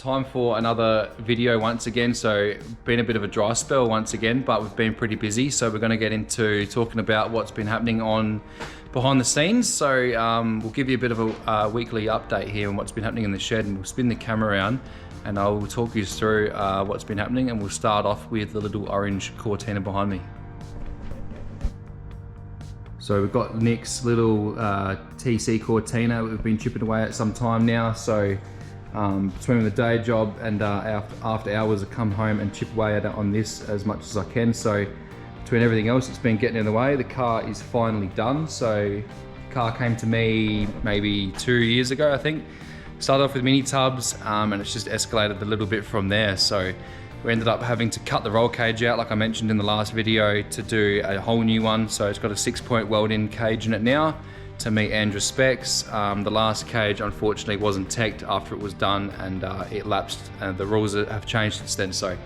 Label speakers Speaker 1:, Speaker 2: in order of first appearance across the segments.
Speaker 1: time for another video once again. So been a bit of a dry spell once again, but we've been pretty busy. So we're going to get into talking about what's been happening on behind the scenes. So we'll give you a bit of a weekly update here on what's been happening in the shed, and we'll spin the camera around and I will talk you through what's been happening, and we'll start off with the little orange Cortina behind me. So we've got Nick's little TC Cortina. We've been chipping away at some time now. So between the day job and after hours, I come home and chip away at it on this as much as I can. So between everything else that's been getting in the way, the car is finally done. So the car came to me maybe 2 years ago, I think. Started off with mini tubs and it's just escalated a little bit from there. So we ended up having to cut the roll cage out, like I mentioned in the last video, to do a whole new one. So it's got a 6-point weld-in cage in it now to meet Andrew's specs. The last cage unfortunately wasn't teched after it was done, and it lapsed, and the rules have changed since then. So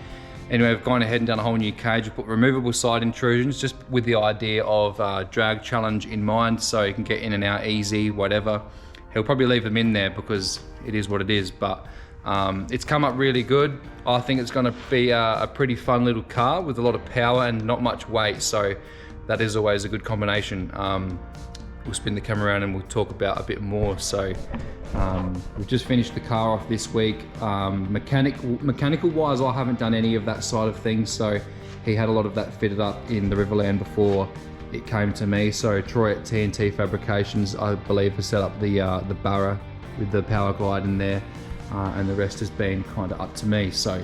Speaker 1: anyway, we've gone ahead and done a whole new cage. We've put removable side intrusions just with the idea of drag challenge in mind, so you can get in and out easy, whatever. He'll probably leave them in there because it is what it is, but it's come up really good. I think it's going to be a pretty fun little car with a lot of power and not much weight, so that is always a good combination. We'll spin the camera around and we'll talk about a bit more. So we've just finished the car off this week. Mechanical wise, I haven't done any of that side of things, so he had a lot of that fitted up in the Riverland before it came to me. So Troy at TNT Fabrications, I believe, has set up the barra with the power glide in there. And the rest has been kind of up to me. So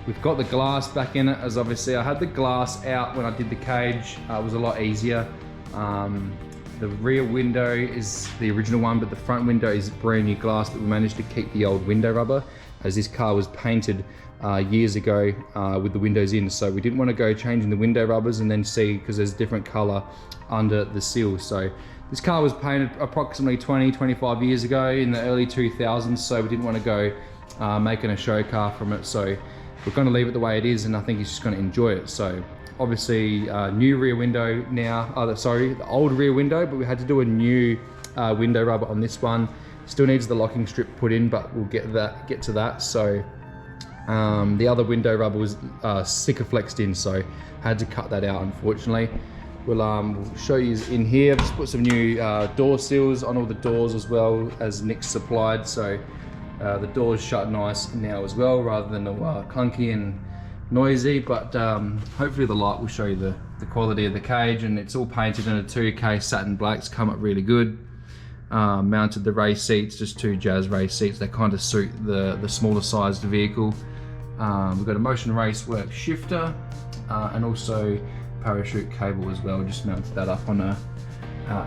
Speaker 1: we've got the glass back in it, as obviously I had the glass out when I did the cage. It was a lot easier. The rear window is the original one, but the front window is brand new glass, but we managed to keep the old window rubber, as this car was painted years ago with the windows in. So we didn't want to go changing the window rubbers and then see, because there's a different color under the seal. So this car was painted approximately 20-25 years ago in the early 2000s, so we didn't want to go making a show car from it. So we're going to leave it the way it is, and I think he's just going to enjoy it. So obviously new rear window now, the old rear window, but we had to do a new window rubber on this one. Still needs the locking strip put in, but we'll get to that. So the other window rubber was Sikaflexed in, so had to cut that out, unfortunately. We'll show you in here. I've just put some new door seals on all the doors as well as Nick's supplied. So the doors shut nice now as well, rather than clunky and noisy. But hopefully the light will show you the quality of the cage, and it's all painted in a 2K satin black. It's come up really good. Mounted the race seats, just 2 Jazz race seats. They kind of suit the smaller sized vehicle. We've got a motion racework shifter and also parachute cable as well. Just mounted that up on a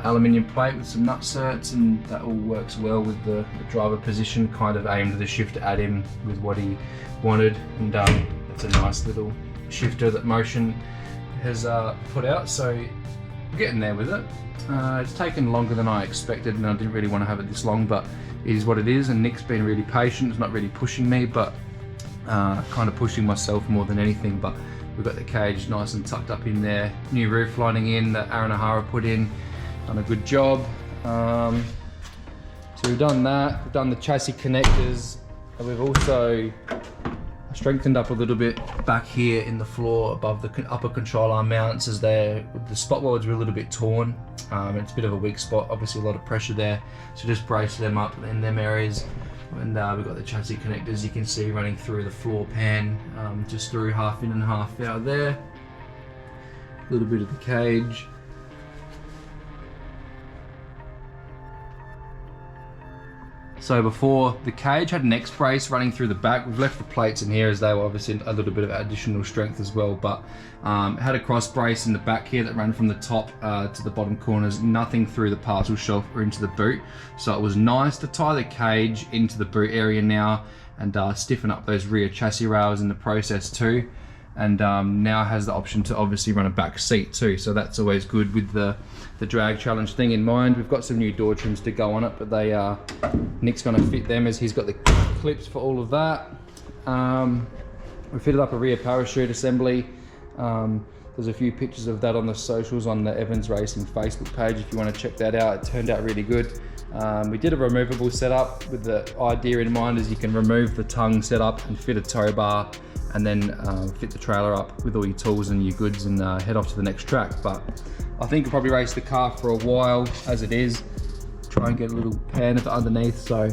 Speaker 1: aluminium plate with some nut certs, and that all works well with the driver position. Kind of aimed the shifter at him with what he wanted, and it's a nice little shifter that Motion has put out. So we're getting there with it. It's taken longer than I expected, and I didn't really want to have it this long, but it is what it is. And Nick's been really patient. It's not really pushing me, but kind of pushing myself more than anything. But we've got the cage nice and tucked up in there. New roof lining in that Aaron O'Hara put in. Done a good job. So we've done that. We've done the chassis connectors. And we've also strengthened up a little bit back here in the floor above the upper control arm mounts, as the spot welds were a little bit torn. It's a bit of a weak spot, obviously a lot of pressure there. So just brace them up in them areas. And we've got the chassis connectors, you can see, running through the floor pan, just through half in and half out there. A little bit of the cage. So before, the cage had an X brace running through the back. We've left the plates in here as they were obviously a little bit of additional strength as well, but it had a cross brace in the back here that ran from the top to the bottom corners, nothing through the parcel shelf or into the boot. So it was nice to tie the cage into the boot area now and stiffen up those rear chassis rails in the process too. And now has the option to obviously run a back seat too, so that's always good with the drag challenge thing in mind. We've got some new door trims to go on it, but they Nick's going to fit them, as he's got the clips for all of that. We fitted up a rear parachute assembly. There's a few pictures of that on the socials on the Evans Racing Facebook page if you want to check that out. It turned out really good. We did a removable setup with the idea in mind is you can remove the tongue setup and fit a tow bar and then fit the trailer up with all your tools and your goods and head off to the next track. But I think I'll probably race the car for a while as it is. Try and get a little pan at the underneath. So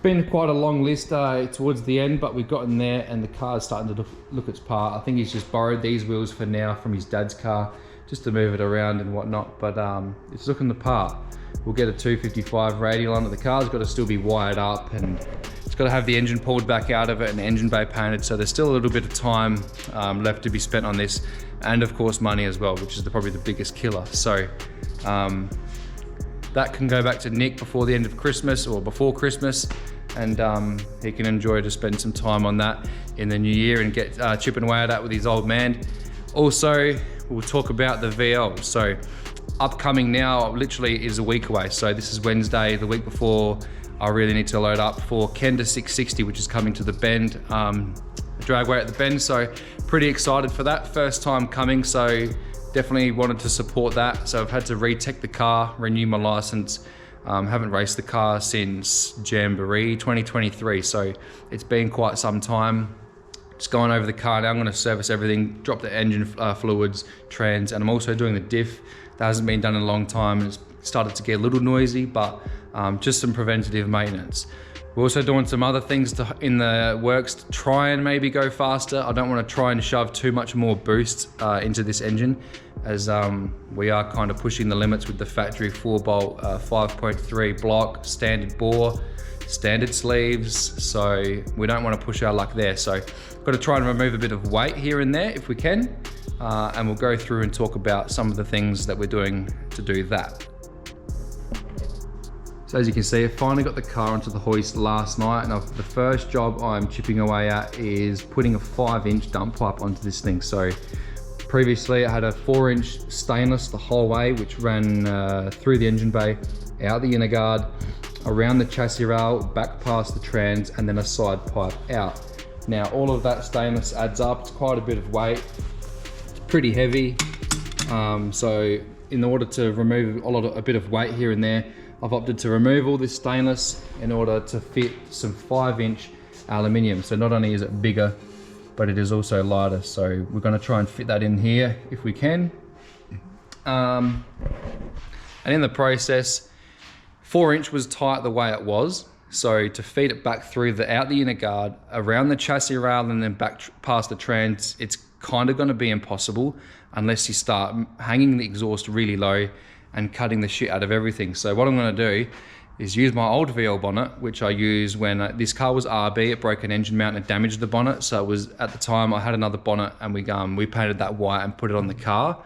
Speaker 1: been quite a long list towards the end, but we've gotten there and the car's starting to look its part. I think he's just borrowed these wheels for now from his dad's car just to move it around and whatnot, but it's looking the part. We'll get a 255 Radial on it. The car's got to still be wired up and it's got to have the engine pulled back out of it and the engine bay painted, so there's still a little bit of time left to be spent on this, and of course money as well, which is probably the biggest killer. So that can go back to Nick before the end of Christmas or before Christmas, and he can enjoy to spend some time on that in the new year and get chipping away at that with his old man. Also, we'll talk about the VL. So upcoming now literally is a week away. So this is Wednesday, the week before I really need to load up for Kenda 660, which is coming to the Bend, dragway at the Bend. So pretty excited for that, first time coming. So definitely wanted to support that. So I've had to retech the car, renew my license. Haven't raced the car since Jamboree 2023, so it's been quite some time. Just going over the car now. I'm going to service everything, drop the engine fluids, trans, and I'm also doing the diff. That hasn't been done in a long time. It's started to get a little noisy, but just some preventative maintenance. We're also doing some other things in the works to try and maybe go faster. I don't want to try and shove too much more boost into this engine, as we are kind of pushing the limits with the factory 4-bolt 5.3 block, standard bore, standard sleeves. So we don't want to push our luck there. So got to try and remove a bit of weight here and there if we can. And we'll go through and talk about some of the things that we're doing to do that. So as you can see, I finally got the car onto the hoist last night, and the first job I'm chipping away at is putting a 5-inch dump pipe onto this thing. So previously I had a 4-inch stainless the whole way, which ran through the engine bay, out the inner guard, around the chassis rail, back past the trans, and then a side pipe out. Now all of that stainless adds up. It's quite a bit of weight. It's pretty heavy. So in order to remove a bit of weight here and there, I've opted to remove all this stainless in order to fit some 5-inch aluminium. So not only is it bigger, but it is also lighter. So we're going to try and fit that in here if we can. And in the process, 4-inch was tight the way it was. So to feed it back through out the inner guard, around the chassis rail, and then back past the trans, it's kind of going to be impossible unless you start hanging the exhaust really low and cutting the shit out of everything. So what I'm gonna do is use my old VL bonnet, which I used when this car was RB. It broke an engine mount and damaged the bonnet. So it was, at the time I had another bonnet, and we painted that white and put it on the car.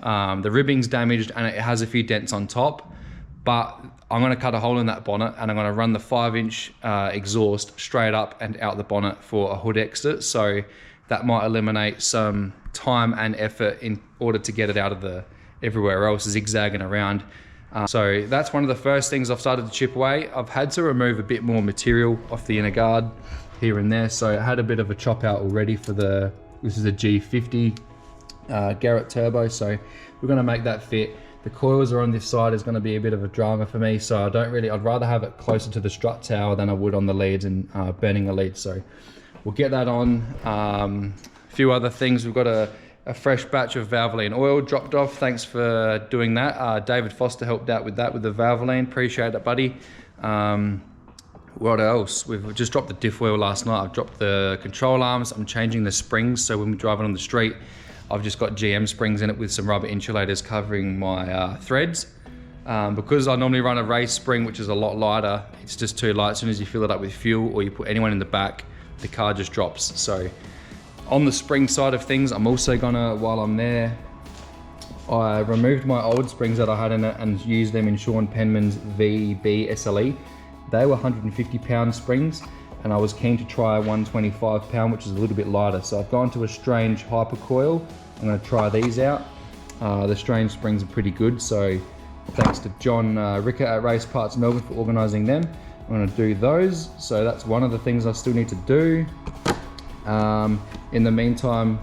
Speaker 1: The ribbing's damaged and it has a few dents on top, but I'm gonna cut a hole in that bonnet and I'm gonna run the 5-inch exhaust straight up and out the bonnet for a hood exit. So that might eliminate some time and effort in order to get it out of everywhere else zigzagging around. So that's one of the first things I've started to chip away. I've had to remove a bit more material off the inner guard here and there. So I had a bit of a chop out already for this is a G50 Garrett turbo. So we're gonna make that fit. The coils are on this side is gonna be a bit of a drama for me. So I'd rather have it closer to the strut tower than I would on the leads and burning the leads. So we'll get that on. A few other things. We've got a fresh batch of Valvoline oil dropped off. Thanks for doing that. David Foster helped out with that with the Valvoline. Appreciate it, buddy. What else? We've just dropped the diff oil last night. I've dropped the control arms. I'm changing the springs. So when we're driving on the street, I've just got GM springs in it with some rubber insulators covering my threads. Because I normally run a race spring, which is a lot lighter, it's just too light. As soon as you fill it up with fuel or you put anyone in the back, the car just drops. So on the spring side of things, I'm also gonna, while I'm there, I removed my old springs that I had in it and used them in Sean Penman's VB SLE. They were 150 pound springs, and I was keen to try a 125 pound, which is a little bit lighter. So I've gone to a Strange Hypercoil. I'm gonna try these out. The Strange springs are pretty good. So thanks to John Ricker at Race Parts Melbourne for organising them. I'm gonna do those. So that's one of the things I still need to do. In the meantime,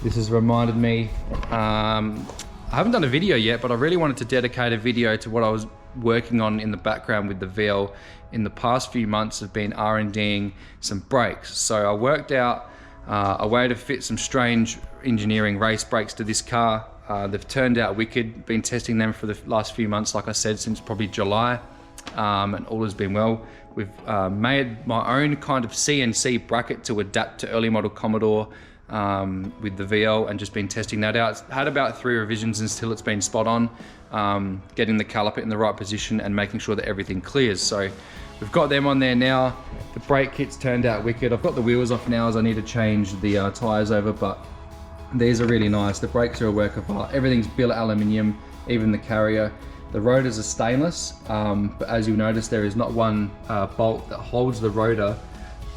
Speaker 1: this has reminded me, I haven't done a video yet, but I really wanted to dedicate a video to what I was working on in the background with the VL in the past few months. Have been R&Ding some brakes. So I worked out a way to fit some strange engineering race brakes to this car. They've turned out wicked. Been testing them for the last few months, like I said, since probably July, and all has been well. We've made my own kind of CNC bracket to adapt to early model Commodore with the VL, and just been testing that out. It's had about 3 revisions until it's been spot on, getting the caliper in the right position and making sure that everything clears. So we've got them on there now. The brake kit's turned out wicked. I've got the wheels off now as I need to change the tyres over, but these are really nice. The brakes are a work of art. Everything's billet aluminium, even the carrier. The rotors are stainless, but as you'll notice, there is not one bolt that holds the rotor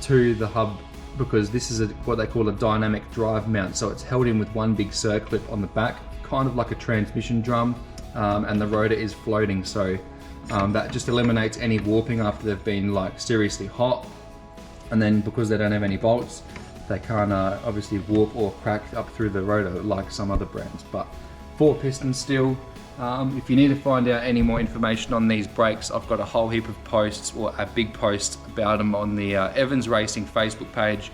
Speaker 1: to the hub, because this is what they call a dynamic drive mount. So it's held in with one big circlip on the back, kind of like a transmission drum, and the rotor is floating. So that just eliminates any warping after they've been like seriously hot. And then because they don't have any bolts, they can't obviously warp or crack up through the rotor like some other brands. But 4 pistons still. If you need to find out any more information on these brakes, I've got a whole heap of posts, or a big post about them on the Evans Racing Facebook page.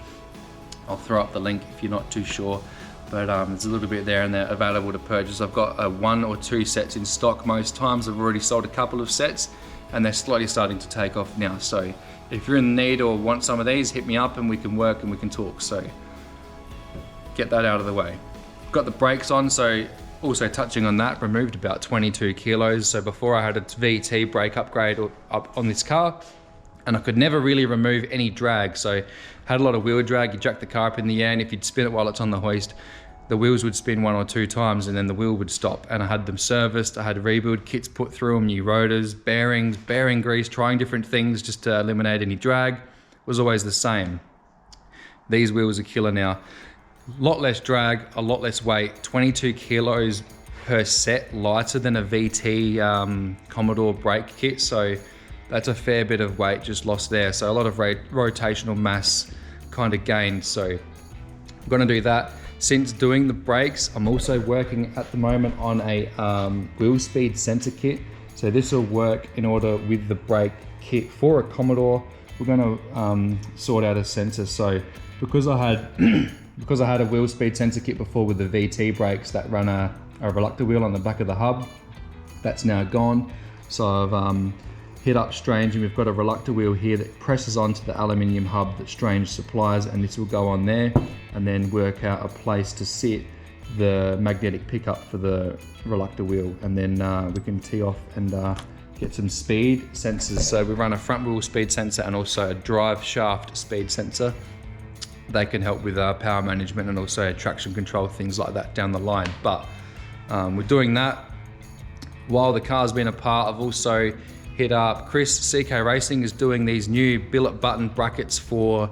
Speaker 1: I'll throw up the link if you're not too sure, but there's a little bit there and they're available to purchase. I've got 1 or 2 sets in stock most times. I've already sold a couple of sets and they're slowly starting to take off now. So if you're in need or want some of these, hit me up and we can work and we can talk. So get that out of the way. Got the brakes on, so also touching on that, removed about 22 kilos. So before I had a VT brake upgrade up on this car, and I could never really remove any drag. So had a lot of wheel drag. You jack the car up in the air, and if you'd spin it while it's on the hoist, the wheels would spin 1 or 2 times and then the wheel would stop. And I had them serviced, I had rebuild kits put through them, new rotors, bearings, bearing grease, trying different things just to eliminate any drag. It was always the same. These wheels are killer now. A lot less drag, a lot less weight, 22 kilos per set, lighter than a VT Commodore brake kit. So that's a fair bit of weight just lost there. So a lot of rotational mass kind of gained. So I'm gonna do that. Since doing the brakes, I'm also working at the moment on a wheel speed sensor kit. So this will work in order with the brake kit for a Commodore. We're gonna sort out a sensor. So because I had a wheel speed sensor kit before with the VT brakes that run a reluctor wheel on the back of the hub, that's now gone. So I've hit up Strange, and we've got a reluctor wheel here that presses onto the aluminium hub that Strange supplies, and this will go on there and then work out a place to sit the magnetic pickup for the reluctor wheel, and then we can tee off and get some speed sensors. So we run a front wheel speed sensor and also a drive shaft speed sensor. They can help with power management and also traction control, things like that down the line. But we're doing that. While the car's been apart, I've also hit up Chris. CK Racing is doing these new billet button brackets for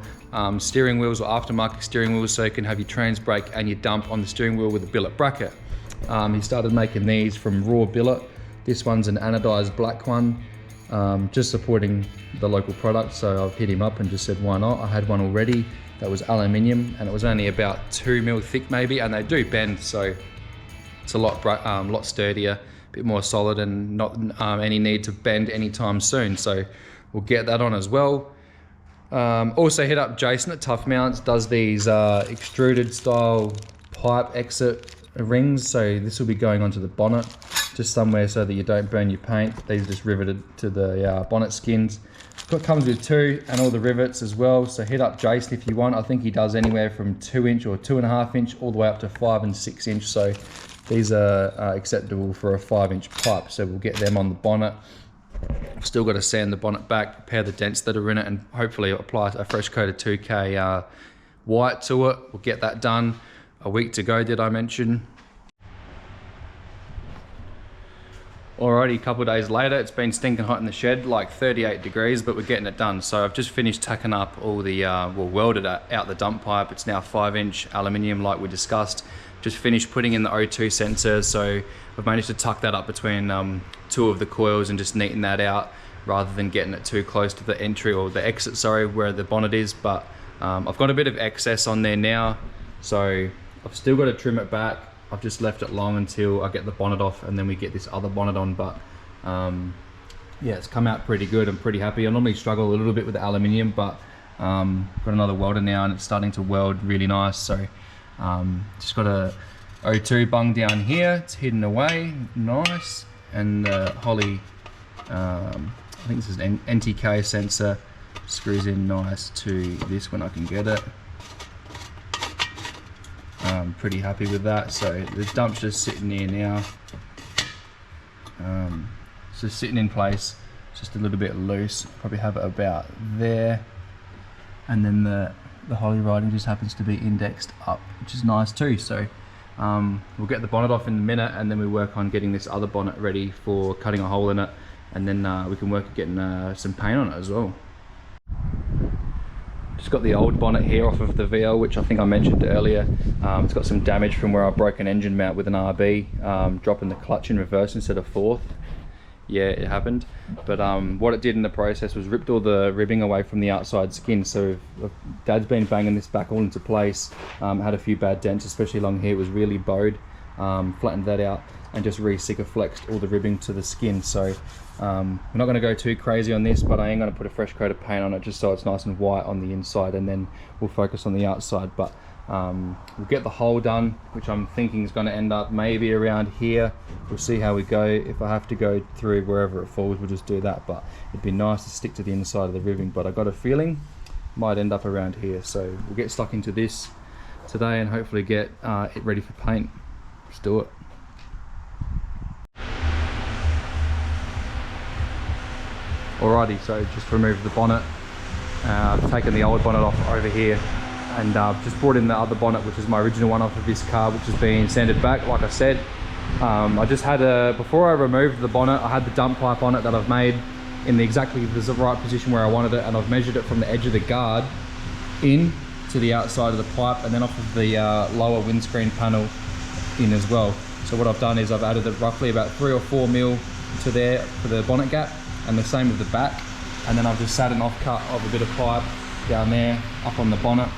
Speaker 1: steering wheels or aftermarket steering wheels, so you can have your trans brake and your dump on the steering wheel with a billet bracket. He started making these from raw billet. This one's an anodized black one, just supporting the local product. So I've hit him up and just said, why not? I had one already that was aluminium and it was only about 2 mil thick maybe, and they do bend, so it's a lot sturdier, a bit more solid, and not any need to bend anytime soon. So we'll get that on as well. Also hit up Jason at Tough Mounts, does these extruded style pipe exit rings. So this will be going onto the bonnet just somewhere so that you don't burn your paint. These are just riveted to the bonnet skins. It comes with 2 and all the rivets as well. So hit up Jason if you want. I think he does anywhere from 2-inch or 2.5 inch all the way up to 5 and 6 inch. So these are acceptable for a 5-inch pipe. So we'll get them on the bonnet. Still got to sand the bonnet back, repair the dents that are in it, and hopefully apply a fresh coat of 2K white to it. We'll get that done. A week to go, did I mention? Alrighty, a couple of days later, it's been stinking hot in the shed, like 38 degrees, but we're getting it done. So I've just finished tacking up all the, welded out the dump pipe. It's now 5-inch aluminium like we discussed. Just finished putting in the O2 sensor, so I've managed to tuck that up between 2 of the coils and just neaten that out. rather than getting it too close to the entry or the exit, sorry, where the bonnet is. But I've got a bit of excess on there now, so I've still got to trim it back. I've just left it long until I get the bonnet off, and then we get this other bonnet on. But yeah, it's come out pretty good. I'm pretty happy. I normally struggle a little bit with the aluminium, but got another welder now and it's starting to weld really nice. So just got a O2 bung down here, it's hidden away, nice. And the Holly, I think this is an NTK sensor, screws in nice to this when I can get it. I'm pretty happy with that. So the dump's just sitting there now. It's just sitting in place, just a little bit loose. Probably have it about there. And then the Holly writing just happens to be indexed up, which is nice too. So we'll get the bonnet off in a minute, and then we work on getting this other bonnet ready for cutting a hole in it, and then we can work at getting some paint on it as well. Just got the old bonnet here off of the VL, which I think I mentioned earlier. It's got some damage from where I broke an engine mount with an RB, dropping the clutch in reverse instead of fourth. Yeah, it happened. But what it did in the process was ripped all the ribbing away from the outside skin. So Dad's been banging this back all into place. Had a few bad dents, especially along here. It was really bowed. Flattened that out and just re-flexed all the ribbing to the skin. So we're not going to go too crazy on this, but I am going to put a fresh coat of paint on it just so it's nice and white on the inside, and then we'll focus on the outside. But we'll get the hole done, which I'm thinking is going to end up maybe around here. We'll see how we go. If I have to go through wherever it falls, we'll just do that. But it'd be nice to stick to the inside of the ribbing, but I got a feeling it might end up around here. So we'll get stuck into this today and hopefully get it ready for paint. Let's do it. Alrighty, so just removed the bonnet. I've taken the old bonnet off over here, and just brought in the other bonnet, which is my original one off of this car, which has been sanded back, like I said. I just had before I removed the bonnet, I had the dump pipe on it that I've made in exactly the right position where I wanted it, and I've measured it from the edge of the guard in to the outside of the pipe, and then off of the lower windscreen panel in as well. So what I've done is I've added roughly about 3 or 4 mil to there for the bonnet gap, and the same with the back. And then I've just sat an offcut of a bit of pipe down there up on the bonnet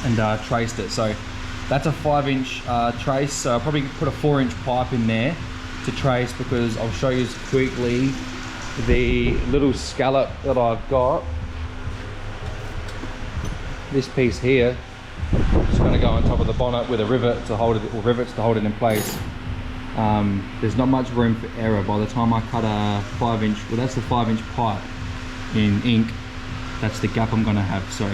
Speaker 1: and traced it. So that's a 5-inch trace, so I'll probably put a 4-inch pipe in there to trace, because I'll show you quickly the little scallop that I've got. This piece here, just going to go on top of the bonnet with a rivet to hold it, or rivets to hold it in place. There's not much room for error. By the time I cut a 5-inch, well, that's the 5-inch pipe in ink, that's the gap I'm going to have. So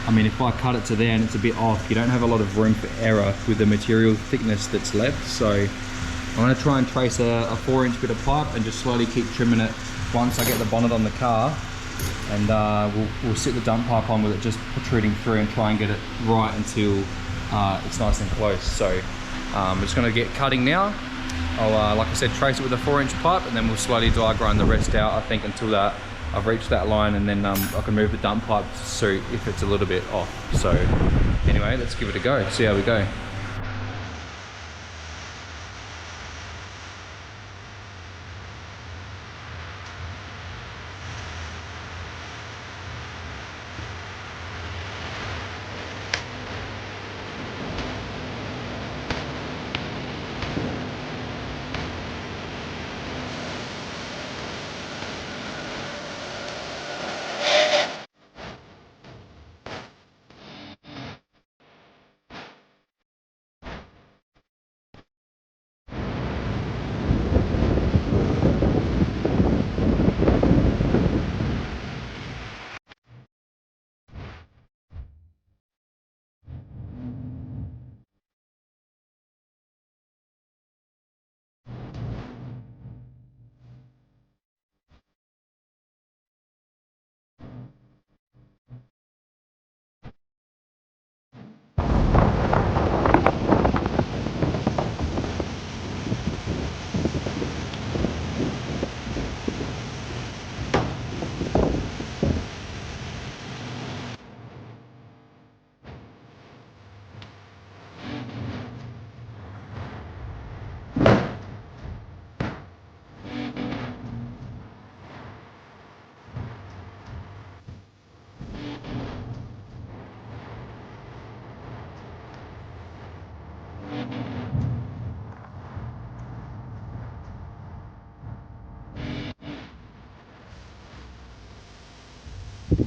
Speaker 1: I mean, if I cut it to there and it's a bit off, you don't have a lot of room for error with the material thickness that's left. So I'm going to try and trace a 4-inch bit of pipe and just slowly keep trimming it once I get the bonnet on the car, and we'll sit the dump pipe on with it just protruding through and try and get it right until it's nice and close. So I'm just going to get cutting now. I'll, like I said, trace it with a 4-inch pipe, and then we'll slowly dry grind the rest out, I think, until I've reached that line, and then I can move the dump pipe to suit if it's a little bit off. So anyway, let's give it a go, see how we go. Alright,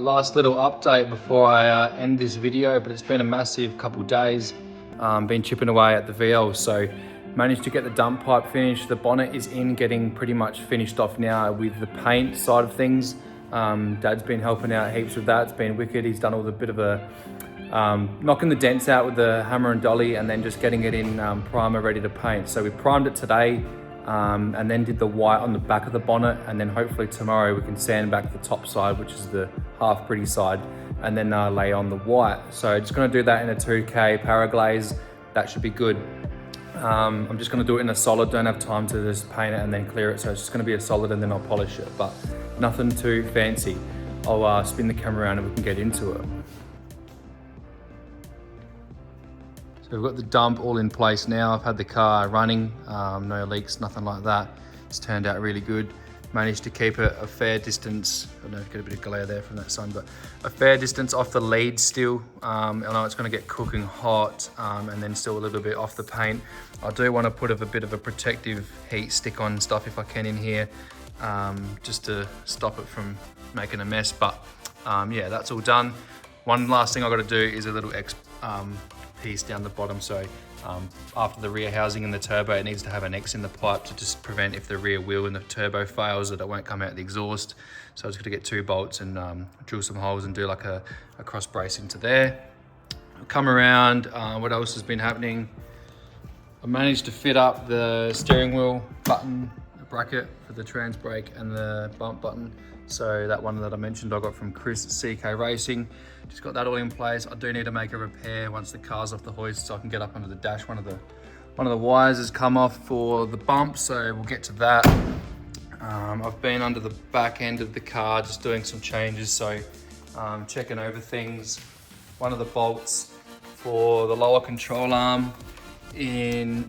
Speaker 1: last little update before I end this video, but it's been a massive couple days. Been chipping away at the VL, so managed to get the dump pipe finished. The bonnet is in, getting pretty much finished off now with the paint side of things. Dad's been helping out heaps with that. It's been wicked. He's done all the bit of a knocking the dents out with the hammer and dolly, and then just getting it in primer ready to paint. So we primed it today. And then did the white on the back of the bonnet, and then hopefully tomorrow we can sand back the top side, which is the half pretty side, and then lay on the white. So just gonna do that in a 2K Paraglaze. That should be good. I'm just gonna do it in a solid, don't have time to just paint it and then clear it, so it's just gonna be a solid and then I'll polish it, but nothing too fancy. I'll spin the camera around and we can get into it. So we've got the dump all in place now. I've had the car running, no leaks, nothing like that. It's turned out really good. Managed to keep it a fair distance. I don't know if you get a bit of glare there from that sun, but a fair distance off the lead still. I know it's gonna get cooking hot, and then still a little bit off the paint. I do wanna put a bit of a protective heat stick on stuff if I can in here, just to stop it from making a mess, but yeah, that's all done. One last thing I've gotta do is a little piece down the bottom, so after the rear housing and the turbo, it needs to have an X in the pipe to just prevent if the rear wheel and the turbo fails that it won't come out the exhaust. So I was going to get 2 bolts and drill some holes and do like a cross brace into there. I'll come around, what else has been happening? I managed to fit up the steering wheel button, the bracket for the trans brake and the bump button. So that one that I mentioned I got from Chris at CK Racing. Just got that all in place. I do need to make a repair once the car's off the hoist so I can get up under the dash. One of the wires has come off for the bump, so we'll get to that. I've been under the back end of the car just doing some changes, so checking over things. One of the bolts for the lower control arm on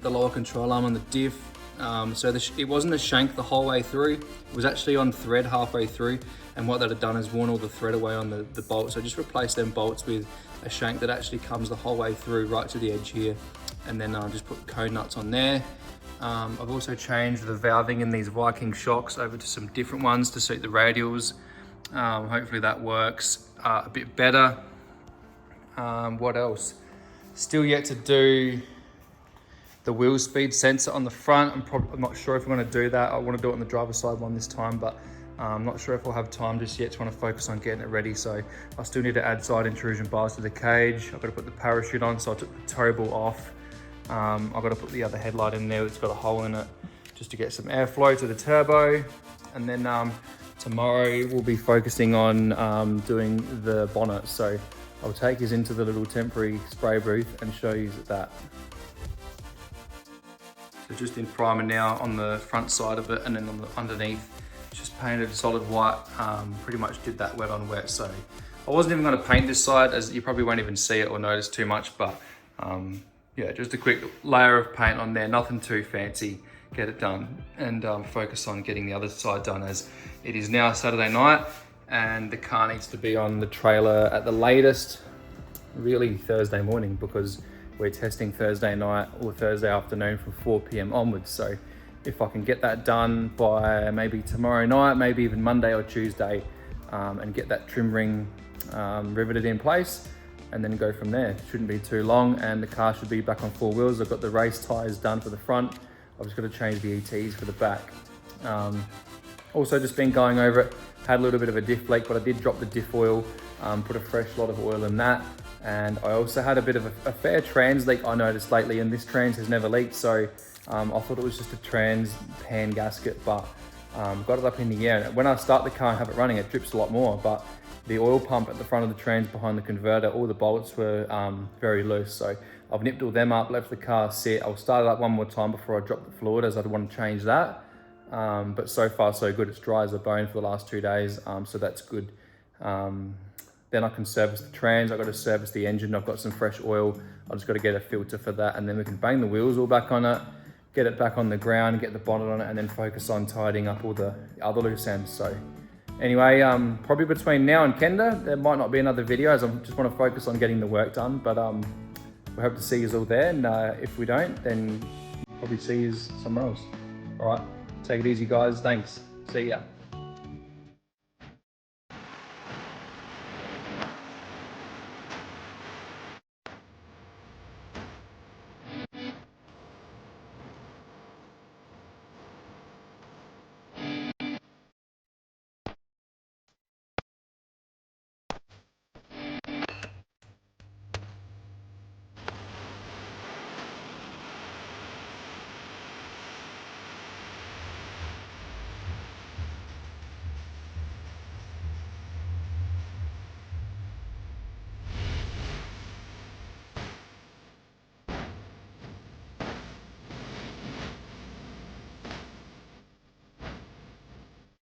Speaker 1: the diff. So it wasn't a shank the whole way through. It was actually on thread halfway through, and what that had done is worn all the thread away on the bolt. So I just replaced them bolts with a shank that actually comes the whole way through right to the edge here, and then just put cone nuts on there. I've also changed the valving in these Viking shocks over to some different ones to suit the radials. Hopefully that works a bit better. What else? Still yet to do the wheel speed sensor on the front. I'm not sure if I'm going to do that. I want to do it on the driver's side one this time, but I'm not sure if I'll have time just yet. Just want to focus on getting it ready. So I still need to add side intrusion bars to the cage. I've got to put the parachute on, so I took the tow ball off. I've got to put the other headlight in there. It's got a hole in it just to get some airflow to the turbo. And then tomorrow we'll be focusing on doing the bonnet. So I'll take you into the little temporary spray booth and show you that. So just in primer now on the front side of it, and then on the underneath, just painted solid white. Pretty much did that wet on wet. So I wasn't even going to paint this side, as you probably won't even see it or notice too much, but yeah, just a quick layer of paint on there, nothing too fancy. Get it done and focus on getting the other side done, as it is now Saturday night and the car needs to be on the trailer at the latest, really Thursday morning, because we're testing Thursday night or Thursday afternoon from 4 p.m. onwards. So if I can get that done by maybe tomorrow night, maybe even Monday or Tuesday, and get that trim ring riveted in place, and then go from there. Shouldn't be too long, and the car should be back on 4 wheels. I've got the race tires done for the front. I've just got to change the ETs for the back. Also just been going over it, had a little bit of a diff leak, but I did drop the diff oil, put a fresh lot of oil in that. And I also had a bit of a fair trans leak I noticed lately, and this trans has never leaked. So I thought it was just a trans pan gasket, but got it up in the air. And when I start the car and have it running, it drips a lot more, but the oil pump at the front of the trans behind the converter, all the bolts were very loose. So I've nipped all them up, left the car sit. I'll start it up one more time before I drop the fluid, as I want to change that. But so far so good. It's dry as a bone for the last 2 days, so that's good. Then I can service the trans. I've got to service the engine. I've got some fresh oil. I've just got to get a filter for that, and then we can bang the wheels all back on it, get it back on the ground, get the bonnet on it, and then focus on tidying up all the other loose ends. So Anyway, probably between now and Kenda, there might not be another video as I just want to focus on getting the work done, but we hope to see you all there, and if we don't, then probably see you somewhere else. All right, take it easy guys, thanks, see ya.